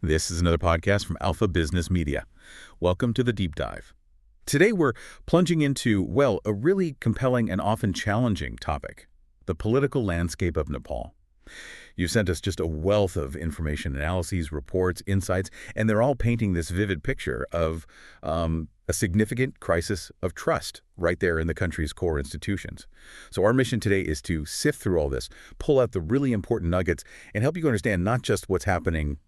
This is another podcast from Alpha Business Media. Welcome to the Deep Dive. Today we're plunging into, well, a really compelling and often challenging topic, the political landscape of Nepal. You've sent us just a wealth of information, analyses, reports, insights, and they're all painting this vivid picture of a significant crisis of trust right there in the country's core institutions. So our mission today is to sift through all this, pull out the really important nuggets, and help you understand not just what's happening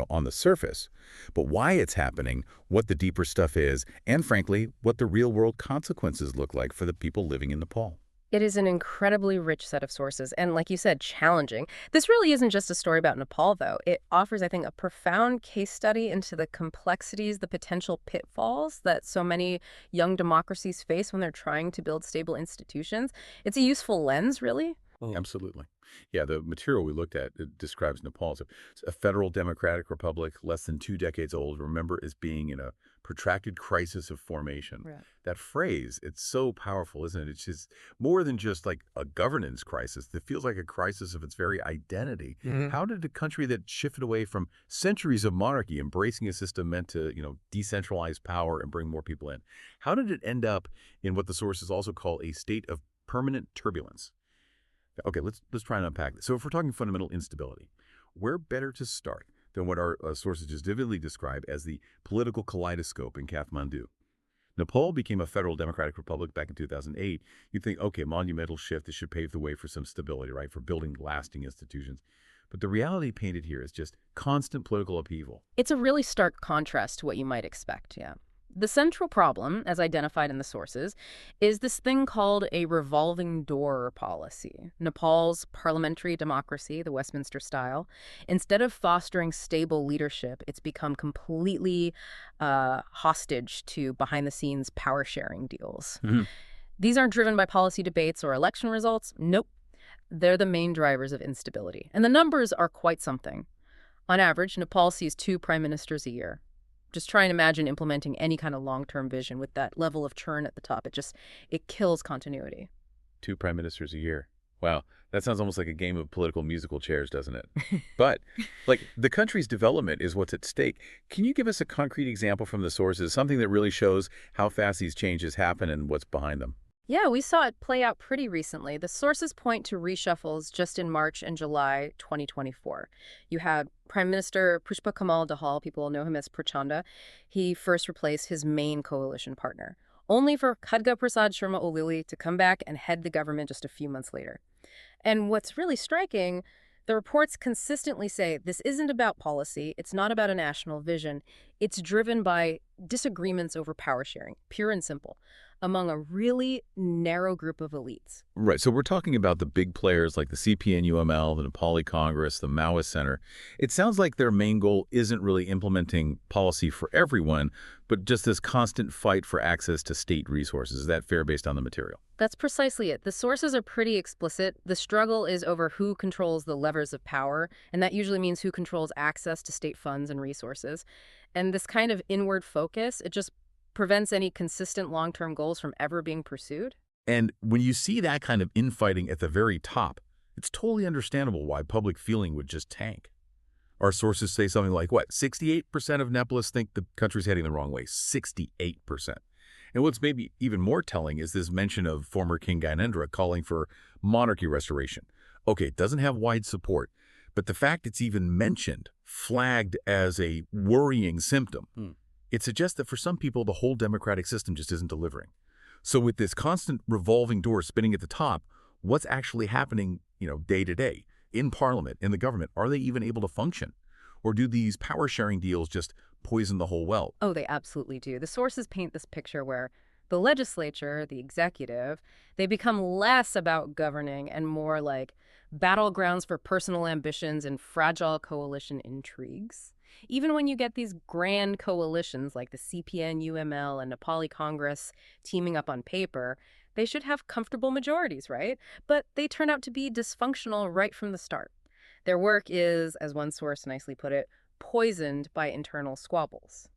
on the surface, but why it's happening, what the deeper stuff is, and frankly, what the real-world consequences look like for the people living in Nepal. It is an incredibly rich set of sources, and like you said, challenging. This really isn't just a story about Nepal, though. It offers, I think, a profound case study into the complexities, the potential pitfalls that so many young democracies face when they're trying to build stable institutions. It's a useful lens, really. Oh, absolutely. Yeah, the material we looked at, it describes Nepal as a federal democratic republic, less than 2 decades old, remember, as being in a protracted crisis of formation. Right. That phrase, it's so powerful, isn't it? It's just more than just like a governance crisis. It feels like a crisis of its very identity. How did a country that shifted away from centuries of monarchy, embracing a system meant to, decentralize power and bring more people in, how did it end up in what the sources also call a state of permanent turbulence? Okay, let's try and unpack this. So if we're talking fundamental instability, where better to start than what our sources just vividly describe as the political kaleidoscope in Kathmandu? Nepal became a federal democratic republic back in 2008. You'd think, okay, monumental shift, this should pave the way for some stability, right, for building lasting institutions. But the reality painted here is just constant political upheaval. It's a really stark contrast to what you might expect, yeah. The central problem, as identified in the sources, is this thing called a revolving door policy. Nepal's parliamentary democracy, the Westminster style, instead of fostering stable leadership, it's become completely hostage to behind-the-scenes power-sharing deals. These aren't driven by policy debates or election results. Nope. They're the main drivers of instability. And the numbers are quite something. On average, Nepal sees 2 prime ministers a year. Just try and imagine implementing any kind of long-term vision with that level of churn at the top. It kills continuity. 2 prime ministers a year. Wow, that sounds almost like a game of political musical chairs, doesn't it? But, the country's development is what's at stake. Can you give us a concrete example from the sources, something that really shows how fast these changes happen and what's behind them? Yeah, we saw it play out pretty recently. The sources point to reshuffles just in March and July 2024. You had Prime Minister Pushpa Kamal Dahal, people know him as Prachanda. He first replaced his main coalition partner, only for Khadga Prasad Sharma Olili to come back and head the government just a few months later. And what's really striking, the reports consistently say this isn't about policy, it's not about a national vision, it's driven by disagreements over power sharing, pure and simple, among a really narrow group of elites. Right, so we're talking about the big players like the CPN-UML, the Nepali Congress, the Maoist Center. It sounds like their main goal isn't really implementing policy for everyone, but just this constant fight for access to state resources. Is that fair based on the material? That's precisely it. The sources are pretty explicit. The struggle is over who controls the levers of power, and that usually means who controls access to state funds and resources. And this kind of inward focus, it just prevents any consistent long-term goals from ever being pursued. And when you see that kind of infighting at the very top, it's totally understandable why public feeling would just tank. Our sources say something like, 68% of Nepalists think the country's heading the wrong way. 68%. And what's maybe even more telling is this mention of former King Gyanendra calling for monarchy restoration. Okay, it doesn't have wide support, but the fact it's even mentioned, flagged as a worrying symptom, it suggests that for some people, the whole democratic system just isn't delivering. So with this constant revolving door spinning at the top, what's actually happening, day to day in Parliament, in the government? Are they even able to function? Or do these power-sharing deals just poison the whole well? Oh, they absolutely do. The sources paint this picture where the legislature, the executive, they become less about governing and more like battlegrounds for personal ambitions and fragile coalition intrigues. Even when you get these grand coalitions like the CPN-UML and Nepali Congress teaming up on paper, they should have comfortable majorities, right? But they turn out to be dysfunctional right from the start. Their work is, as one source nicely put it, poisoned by internal squabbles.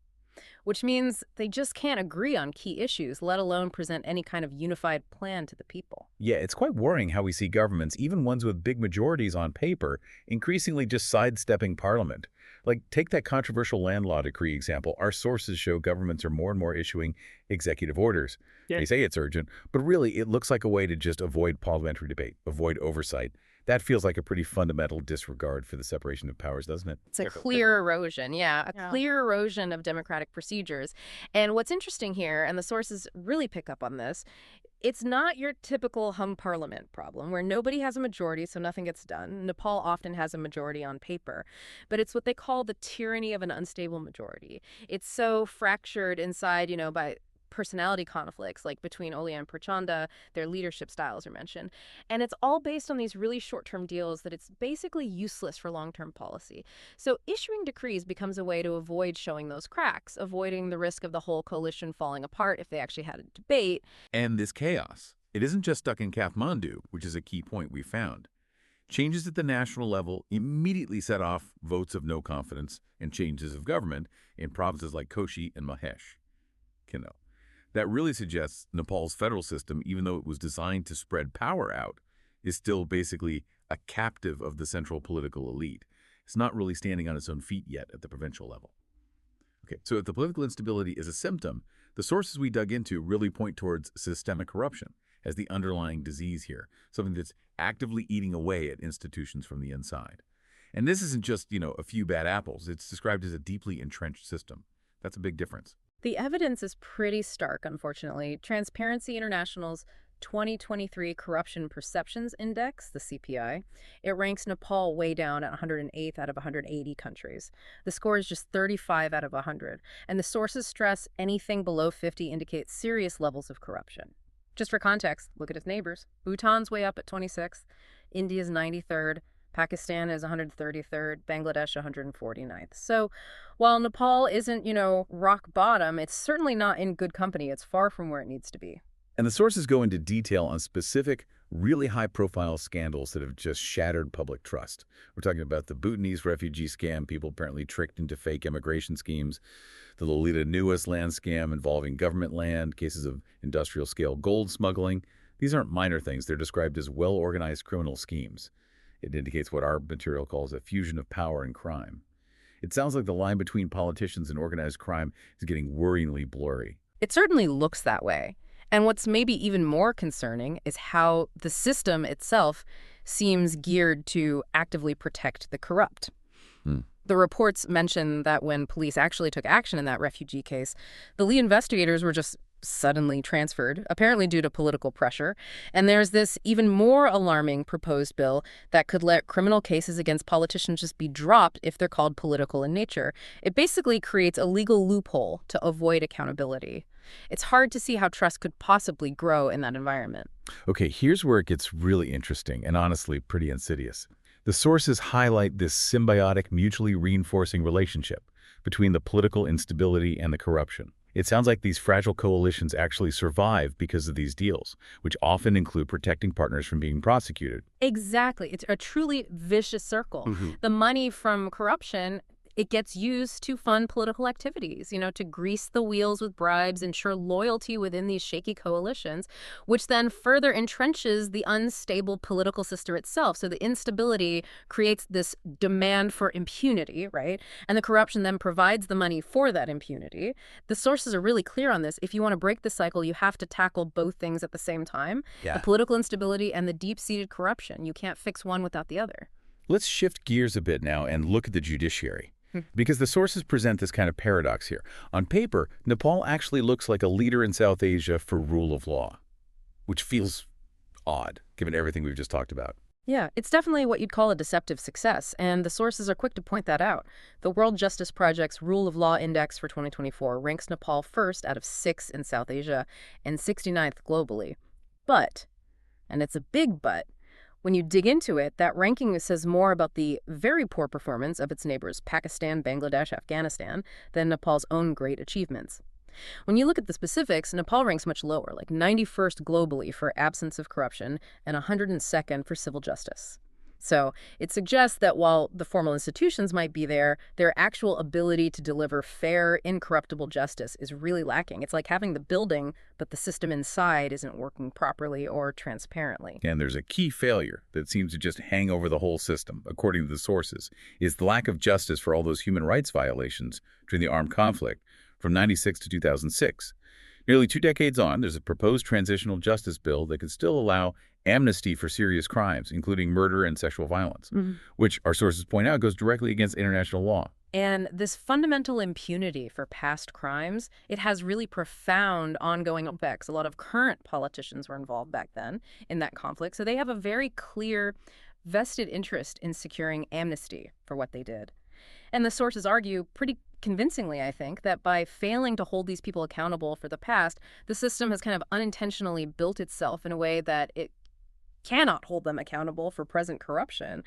which means they just can't agree on key issues, let alone present any kind of unified plan to the people. Yeah, it's quite worrying how we see governments, even ones with big majorities on paper, increasingly just sidestepping parliament. Like, take that controversial land law decree example. Our sources show governments are more and more issuing executive orders. Yeah. They say it's urgent, but really it looks like a way to just avoid parliamentary debate, avoid oversight. That feels like a pretty fundamental disregard for the separation of powers, doesn't it? It's a clear erosion, Yeah. clear erosion of democratic procedures. And what's interesting here, and the sources really pick up on this, it's not your typical hung parliament problem where nobody has a majority, so nothing gets done. Nepal often has a majority on paper, but it's what they call the tyranny of an unstable majority. It's so fractured inside, by personality conflicts, like between Oli and Prachanda, their leadership styles are mentioned. And it's all based on these really short-term deals that it's basically useless for long-term policy. So issuing decrees becomes a way to avoid showing those cracks, avoiding the risk of the whole coalition falling apart if they actually had a debate. And this chaos, it isn't just stuck in Kathmandu, which is a key point we found. Changes at the national level immediately set off votes of no confidence and changes of government in provinces like Koshi and Mahesh. That really suggests Nepal's federal system, even though it was designed to spread power out, is still basically a captive of the central political elite. It's not really standing on its own feet yet at the provincial level. Okay, so if the political instability is a symptom, the sources we dug into really point towards systemic corruption as the underlying disease here, something that's actively eating away at institutions from the inside. And this isn't just, a few bad apples. It's described as a deeply entrenched system. That's a big difference. The evidence is pretty stark, unfortunately. Transparency International's 2023 Corruption Perceptions Index, the CPI, it ranks Nepal way down at 108th out of 180 countries. The score is just 35 out of 100, and the sources stress anything below 50 indicates serious levels of corruption. Just for context, look at its neighbors. Bhutan's way up at 26th, India's 93rd, Pakistan is 133rd, Bangladesh 149th. So while Nepal isn't, rock bottom, it's certainly not in good company. It's far from where it needs to be. And the sources go into detail on specific, really high-profile scandals that have just shattered public trust. We're talking about the Bhutanese refugee scam, people apparently tricked into fake immigration schemes, the Lolita Nuwas land scam involving government land, cases of industrial-scale gold smuggling. These aren't minor things. They're described as well-organized criminal schemes. It indicates what our material calls a fusion of power and crime. It sounds like the line between politicians and organized crime is getting worryingly blurry. It certainly looks that way. And what's maybe even more concerning is how the system itself seems geared to actively protect the corrupt. The reports mention that when police actually took action in that refugee case, the lead investigators were just suddenly transferred, apparently due to political pressure. And there's this even more alarming proposed bill that could let criminal cases against politicians just be dropped if they're called political in nature. It basically creates a legal loophole to avoid accountability. It's hard to see how trust could possibly grow in that environment. Okay, here's where it gets really interesting and honestly pretty insidious. The sources highlight this symbiotic, mutually reinforcing relationship between the political instability and the corruption. It sounds like these fragile coalitions actually survive because of these deals, which often include protecting partners from being prosecuted. Exactly. It's a truly vicious circle. The money from corruption, it gets used to fund political activities, to grease the wheels with bribes, ensure loyalty within these shaky coalitions, which then further entrenches the unstable political system itself. So the instability creates this demand for impunity, right? And the corruption then provides the money for that impunity. The sources are really clear on this. If you want to break the cycle, you have to tackle both things at the same time. Yeah. The political instability and the deep-seated corruption. You can't fix one without the other. Let's shift gears a bit now and look at the judiciary. Because the sources present this kind of paradox here. On paper, Nepal actually looks like a leader in South Asia for rule of law, which feels odd, given everything we've just talked about. Yeah, it's definitely what you'd call a deceptive success, and the sources are quick to point that out. The World Justice Project's Rule of Law Index for 2024 ranks Nepal first out of 6 in South Asia and 69th globally. But, and it's a big but, when you dig into it, that ranking says more about the very poor performance of its neighbors, Pakistan, Bangladesh, Afghanistan, than Nepal's own great achievements. When you look at the specifics, Nepal ranks much lower, like 91st globally for absence of corruption and 102nd for civil justice. So it suggests that while the formal institutions might be there, their actual ability to deliver fair, incorruptible justice is really lacking. It's like having the building, but the system inside isn't working properly or transparently. And there's a key failure that seems to just hang over the whole system, according to the sources, is the lack of justice for all those human rights violations during the armed conflict from 96 to 2006. Nearly 2 decades on, there's a proposed transitional justice bill that could still allow amnesty for serious crimes, including murder and sexual violence, which our sources point out goes directly against international law. And this fundamental impunity for past crimes, it has really profound ongoing effects. A lot of current politicians were involved back then in that conflict, so they have a very clear vested interest in securing amnesty for what they did. And the sources argue pretty convincingly, I think, that by failing to hold these people accountable for the past, the system has kind of unintentionally built itself in a way that it cannot hold them accountable for present corruption.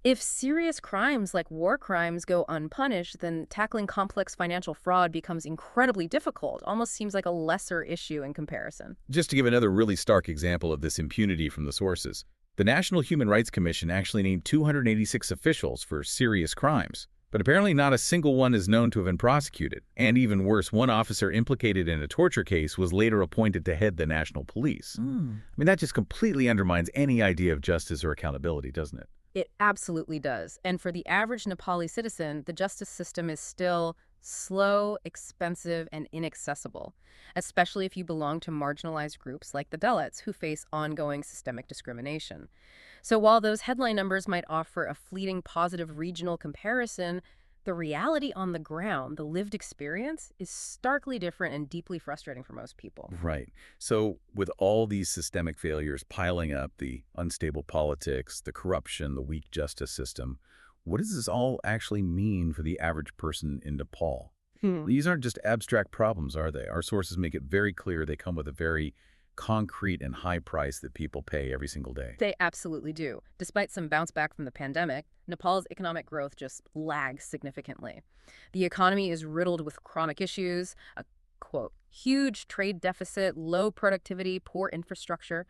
If serious crimes like war crimes go unpunished, then tackling complex financial fraud becomes incredibly difficult, almost seems like a lesser issue in comparison. Just to give another really stark example of this impunity from the sources, the National Human Rights Commission actually named 286 officials for serious crimes. But apparently not a single one is known to have been prosecuted. And even worse, one officer implicated in a torture case was later appointed to head the national police. I mean, that just completely undermines any idea of justice or accountability, doesn't it? It absolutely does. And for the average Nepali citizen, the justice system is still slow, expensive, and inaccessible, especially if you belong to marginalized groups like the Dalits who face ongoing systemic discrimination. So while those headline numbers might offer a fleeting positive regional comparison, the reality on the ground, the lived experience, is starkly different and deeply frustrating for most people. Right. So with all these systemic failures piling up, the unstable politics, the corruption, the weak justice system, what does this all actually mean for the average person in Nepal? These aren't just abstract problems, are they? Our sources make it very clear they come with a very concrete and high price that people pay every single day. They absolutely do. Despite some bounce back from the pandemic, Nepal's economic growth just lags significantly. The economy is riddled with chronic issues, a, quote, huge trade deficit, low productivity, poor infrastructure,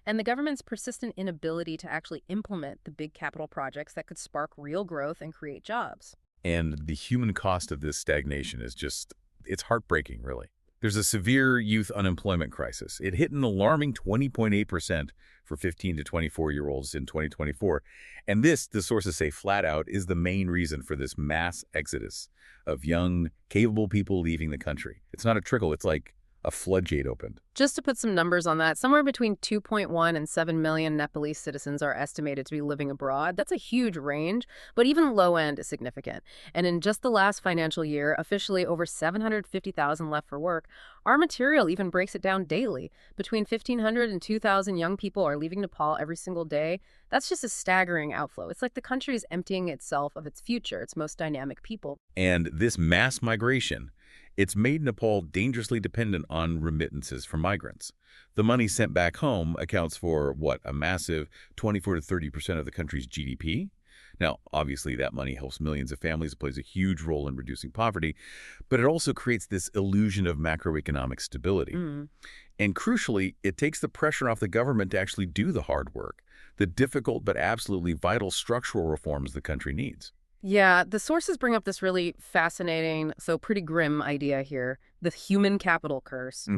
and the government's persistent inability to actually implement the big capital projects that could spark real growth and create jobs. And the human cost of this stagnation is just, it's heartbreaking, really. There's a severe youth unemployment crisis. It hit an alarming 20.8% for 15 to 24-year-olds in 2024. And this, the sources say flat out, is the main reason for this mass exodus of young, capable people leaving the country. It's not a trickle. It's like a floodgate opened. Just to put some numbers on that, somewhere between 2.1 and 7 million Nepalese citizens are estimated to be living abroad. That's a huge range, but even low end is significant. And in just the last financial year, officially over 750,000 left for work. Our material even breaks it down daily. Between 1,500 and 2,000 young people are leaving Nepal every single day. That's just a staggering outflow. It's like the country is emptying itself of its future, its most dynamic people. And this mass migration, it's made Nepal dangerously dependent on remittances from migrants. The money sent back home accounts for, what, a massive 24 to 30% of the country's GDP? Now, obviously, that money helps millions of families. It plays a huge role in reducing poverty, but it also creates this illusion of macroeconomic stability. And crucially, it takes the pressure off the government to actually do the hard work, the difficult but absolutely vital structural reforms the country needs. Yeah, the sources bring up this really fascinating, so pretty grim idea here, the human capital curse.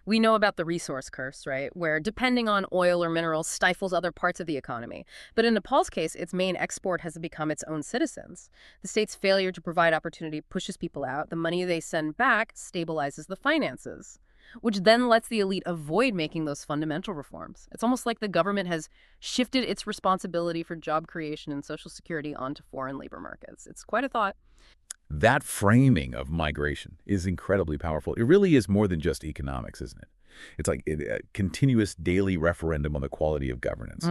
We know about the resource curse, right, where depending on oil or minerals stifles other parts of the economy. But in Nepal's case, its main export has become its own citizens. The state's failure to provide opportunity pushes people out. The money they send back stabilizes the finances, which then lets the elite avoid making those fundamental reforms. It's almost like the government has shifted its responsibility for job creation and Social Security onto foreign labor markets. It's quite a thought. That framing of migration is incredibly powerful. It really is more than just economics, isn't it? It's like a continuous daily referendum on the quality of governance.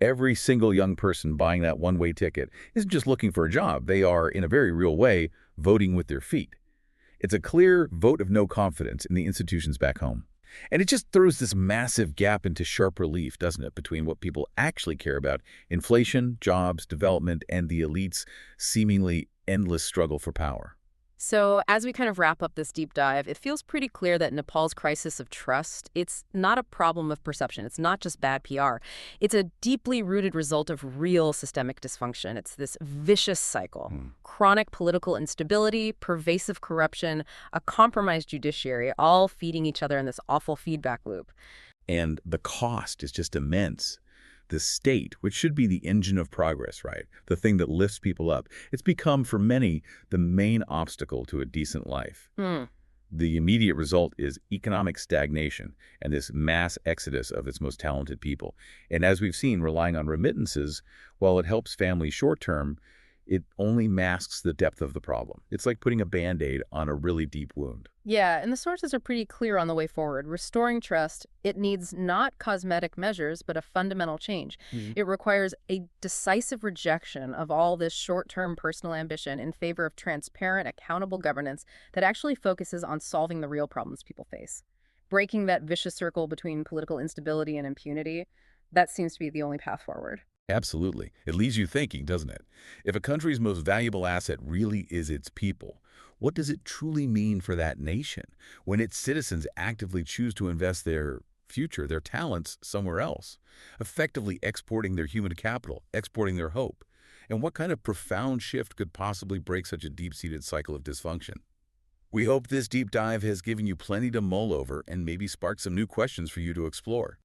Every single young person buying that one-way ticket isn't just looking for a job. They are, in a very real way, voting with their feet. It's a clear vote of no confidence in the institutions back home. And it just throws this massive gap into sharp relief, doesn't it, between what people actually care about, inflation, jobs, development, and the elite's seemingly endless struggle for power. So, as we kind of wrap up this deep dive, it feels pretty clear that Nepal's crisis of trust, it's not a problem of perception. It's not just bad PR. It's a deeply rooted result of real systemic dysfunction. It's this vicious cycle. Hmm. Chronic political instability, pervasive corruption, a compromised judiciary, all feeding each other in this awful feedback loop. And the cost is just immense. The state, which should be the engine of progress, right? The thing that lifts people up, it's become, for many, the main obstacle to a decent life. Hmm. The immediate result is economic stagnation and this mass exodus of its most talented people. And as we've seen, relying on remittances, while it helps families short-term, it only masks the depth of the problem. It's like putting a Band-Aid on a really deep wound. Yeah, and the sources are pretty clear on the way forward. Restoring trust, it needs not cosmetic measures, but a fundamental change. It requires a decisive rejection of all this short-term personal ambition in favor of transparent, accountable governance that actually focuses on solving the real problems people face. Breaking that vicious circle between political instability and impunity, that seems to be the only path forward. Absolutely. It leaves you thinking, doesn't it? If a country's most valuable asset really is its people, what does it truly mean for that nation when its citizens actively choose to invest their future, their talents, somewhere else, effectively exporting their human capital, exporting their hope? And what kind of profound shift could possibly break such a deep-seated cycle of dysfunction? We hope this deep dive has given you plenty to mull over and maybe sparked some new questions for you to explore.